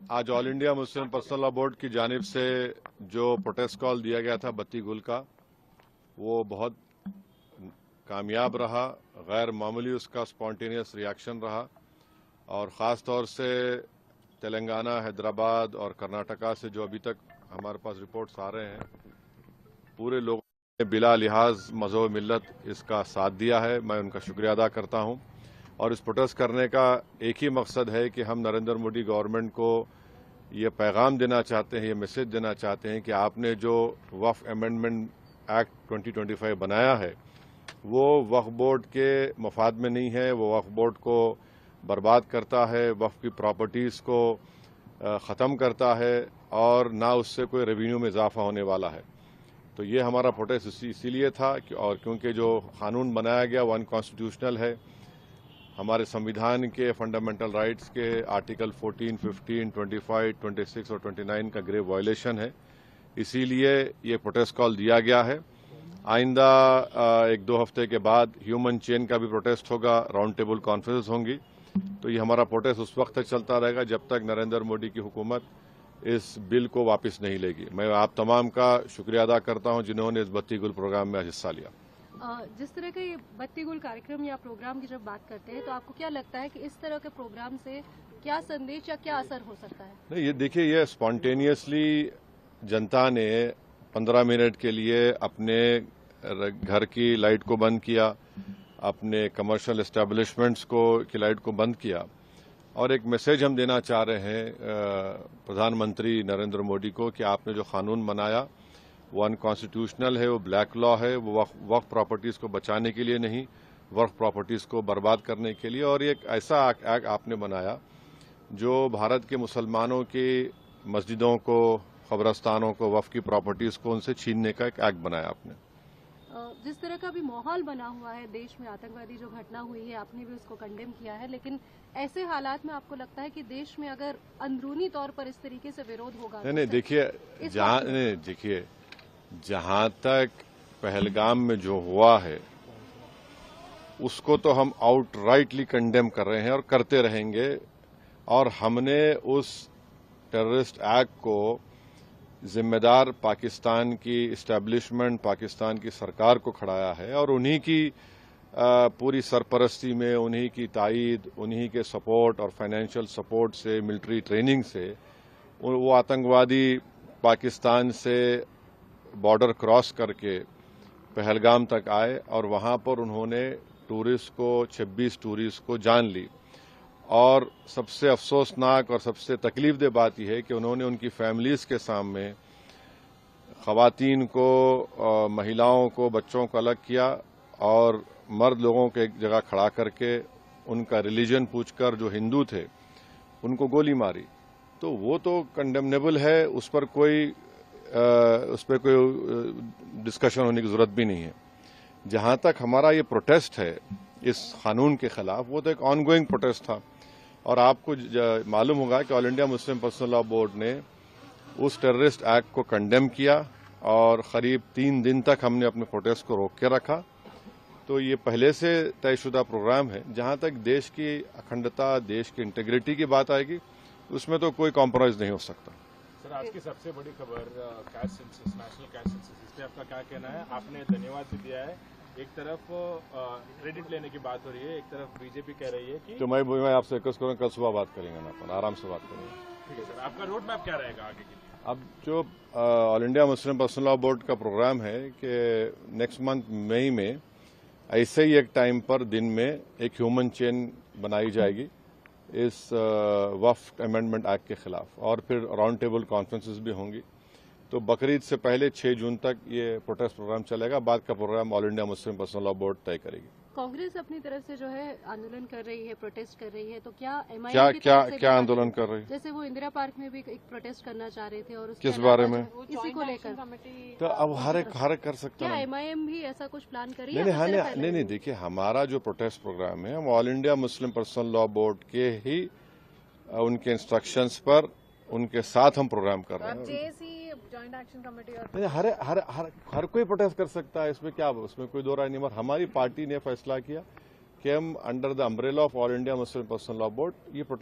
आज all India Muslim personal law board की जानिब से जो प्रोटेस्ट कॉल दिया गया था बत्ती गुल का, वो बहुत कामयाब रहा। गैर मामूली उसका स्पॉन्टेनियस रिएक्शन रहा और ख़ास तौर से तेलंगाना, हैदराबाद और कर्नाटका से जो अभी तक हमारे पास रिपोर्ट्स आ रहे हैं, पूरे लोगों ने बिला लिहाज मज़हब मिल्लत इसका साथ दिया है। मैं उनका शुक्रिया अदा करता हूं और इस प्रोटेस्ट करने का एक ही मकसद है कि हम नरेंद्र मोदी गवर्नमेंट को ये पैगाम देना चाहते हैं, ये मैसेज देना चाहते हैं कि आपने जो वक्फ अमेंडमेंट एक्ट 2025 बनाया है वो वक्फ बोर्ड के मफाद में नहीं है। वो वक्फ बोर्ड को बर्बाद करता है, वक्फ की प्रॉपर्टीज़ को ख़त्म करता है और ना उससे कोई रेवेन्यू में इजाफा होने वाला है। तो ये हमारा प्रोटेस्ट इसीलिए था और क्योंकि जो कानून बनाया गया वो अनकॉन्स्टिट्यूशनल है, हमारे संविधान के फंडामेंटल राइट्स के आर्टिकल 14, 15, 25, 26 और 29 का ग्रेव वायलेशन है। इसीलिए ये प्रोटेस्ट कॉल दिया गया है। आइंदा 1-2 हफ्ते के बाद ह्यूमन चेन का भी प्रोटेस्ट होगा, राउंड टेबल कॉन्फ्रेंस होंगी। तो ये हमारा प्रोटेस्ट उस वक्त तक चलता रहेगा जब तक नरेंद्र मोदी की हुकूमत इस बिल को वापस नहीं लेगी। मैं आप तमाम का शुक्रिया अदा करता हूं जिन्होंने इस बत्ती गुल प्रोग्राम में हिस्सा लिया। जिस तरह का ये बत्ती गुल कार्यक्रम या प्रोग्राम की जब बात करते हैं तो आपको क्या लगता है कि इस तरह के प्रोग्राम से क्या संदेश या क्या असर हो सकता है? नहीं, ये देखिए, ये स्पॉन्टेनियसली जनता ने 15 मिनट के लिए अपने घर की लाइट को बंद किया, अपने कमर्शियल एस्टेब्लिशमेंट्स की लाइट को बंद किया और एक मैसेज हम देना चाह रहे हैं प्रधानमंत्री नरेंद्र मोदी को कि आपने जो कानून बनाया वो अनकॉन्स्टिट्यूशनल है, वो ब्लैक लॉ है, वो वक्फ प्रॉपर्टीज़ को बचाने के लिए नहीं, वक्फ प्रॉपर्टीज़ को बर्बाद करने के लिए। और एक ऐसा एक्ट आपने बनाया जो भारत के मुसलमानों की मस्जिदों को, कब्रस्तानों को, वक्फ की प्रॉपर्टीज़ को उनसे छीनने का एक एक्ट बनाया आपने। जिस तरह का भी माहौल बना हुआ है देश में, आतंकवादी जो घटना हुई है, आपने भी उसको कंडेम किया है, लेकिन ऐसे हालात में आपको लगता है कि देश में अगर अंदरूनी तौर पर इस तरीके से विरोध होगा? नहीं, देखिए, जहां तक पहलगाम में जो हुआ है उसको तो हम आउटराइटली कंडेम कर रहे हैं और करते रहेंगे। और हमने उस टेररिस्ट एक्ट को जिम्मेदार पाकिस्तान की इस्टेब्लिशमेंट, पाकिस्तान की सरकार को खड़ाया है और उन्हीं की पूरी सरपरस्ती में, उन्हीं की तायद, उन्हीं के सपोर्ट और फाइनेंशियल सपोर्ट से, मिलिट्री ट्रेनिंग से वो आतंकवादी पाकिस्तान से बॉर्डर क्रॉस करके पहलगाम तक आए और वहां पर उन्होंने 26 टूरिस्ट को जान ली। और सबसे अफसोसनाक और सबसे तकलीफदेह बात यह है कि उन्होंने उनकी फैमिलीज के सामने खवातीन को, महिलाओं को, बच्चों को अलग किया और मर्द लोगों को एक जगह खड़ा करके उनका रिलीजन पूछकर, जो हिंदू थे, उनको गोली मारी। तो वो तो कंडेमनेबल है, उस पर कोई डिस्कशन होने की जरूरत भी नहीं है। जहां तक हमारा ये प्रोटेस्ट है इस कानून के खिलाफ, वो तो एक ऑनगोइंग प्रोटेस्ट था और आपको मालूम होगा कि all India Muslim personal law board ने उस टेररिस्ट एक्ट को कंडेम किया और करीब 3 दिन तक हमने अपने प्रोटेस्ट को रोक के रखा। तो ये पहले से तयशुदा प्रोग्राम है। जहां तक देश की अखंडता, देश की इंटीग्रिटी की बात आएगी, उसमें तो कोई कॉम्प्रोमाइज नहीं हो सकता। सर, आज की सबसे बड़ी खबर caste census, national caste census, इस पर आपका क्या कहना है? आपने धन्यवाद भी दिया है, एक तरफ क्रेडिट लेने की बात हो रही है, एक तरफ बीजेपी कह रही है कि तो मैं आपसे रिक्वेस्ट करूंगा, कल सुबह बात करेंगे ना, अपन आराम से बात करेंगे। ठीक है सर, आपका रोड मैप क्या रहेगा आगे के लिए? अब जो all India Muslim personal law board का प्रोग्राम है कि नेक्स्ट मंथ मई में ऐसे ही एक टाइम पर दिन में एक ह्यूमन चेन बनाई जाएगी इस वक्फ अमेंडमेंट एक्ट के खिलाफ और फिर राउंड टेबल कॉन्फ्रेंसेस भी होंगी। तो बकरीद से पहले 6 जून तक ये प्रोटेस्ट प्रोग्राम चलेगा। बाद का program all India Muslim personal law board तय करेगी। कांग्रेस अपनी तरफ से जो है आंदोलन कर रही है, प्रोटेस्ट कर रही है, तो क्या एमआईएम क्या आंदोलन कर रही है? जैसे वो इंदिरा पार्क में भी एक प्रोटेस्ट करना चाह रहे थे और किस बारे में? इसी को लेकर। तो अब हर एक कर सकता है। क्या एमआईएम भी ऐसा कुछ प्लान कर रही है? नहीं, देखिए, हमारा जो प्रोटेस्ट प्रोग्राम है हम all India Muslim personal law board के ही उनके इंस्ट्रक्शंस पर, उनके साथ हम प्रोग्राम कर रहे हैं। जॉइंट एक्शन कमेटी हर कोई प्रोटेस्ट कर सकता है, इसमें क्या, उसमें कोई दो राय नहीं। मगर हमारी पार्टी ने फैसला किया कि हम under the umbrella of all India Muslim personal law board ये प्रोटेस्ट